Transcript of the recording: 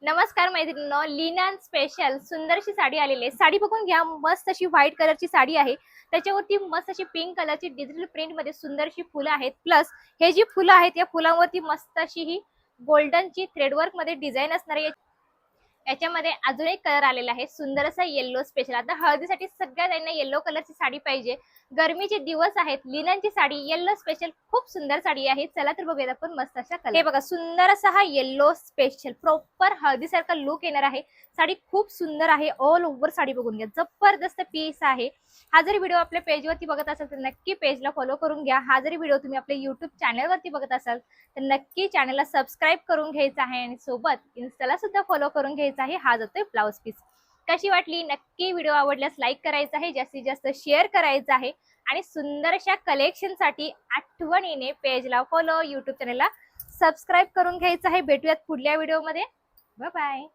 नमस्कार मैत्रिणींनो, linen special सुंदरशी साडी आलेली आहे। साडी बघून घ्या, मस्त अशी व्हाईट कलरची साडी आहे। त्याच्यावरती मस्त अशी पिंक कलरची डिजिटल प्रिंट मध्ये सुंदरशी फुलं आहेत। प्लस हे जी फुलं आहेत या फुलांवरती मस्त अशी ही गोल्डनची थ्रेडवर्क मध्ये डिझाईन असणार आहे। याच्यामध्ये अजून एक कलर आलेला आहे, सुंदर असा येल्लो स्पेशल। आता हळदीसाठी सगळ्या त्यांना येल्लो कलरची साडी पाहिजे, गरमीचे दिवस आहेत, लिननची साडी येल्लो स्पेशल खूप सुंदर साडी आहे। चला तर बघूया आपण मस्त अशा कलर। हे बघा, सुंदर असा हा येल्लो स्पेशल प्रॉपर हळदीसारखा लुक येणार आहे। साडी खूप सुंदर आहे, ऑल ओव्हर साडी बघून घ्या, जबरदस्त पीस आहे। हा जरी व्हिडिओ आपल्या पेजवरती बघत असाल तर नक्की पेजला फॉलो करून घ्या। हा जरी व्हिडिओ तुम्ही आपल्या युट्यूब चॅनलवरती बघत असाल तर नक्की चॅनलला सबस्क्राईब करून घ्यायचं आहे आणि सोबत इन्स्टाला सुद्धा फॉलो करून घ्यायचा आहे। हा जातोय ब्लाउज पीस। कशी वाटली नक्की व्हिडिओ आवडल्यास लाईक करायचा आहे, जास्तीत जास्त शेअर करायचं आहे आणि सुंदर अशा कलेक्शन साठी आठवणीने पेजला फॉलो, युट्यूब चॅनलला सबस्क्राईब करून घ्यायचं आहे। भेटूयात पुढल्या व्हिडिओमध्ये। Bye bye.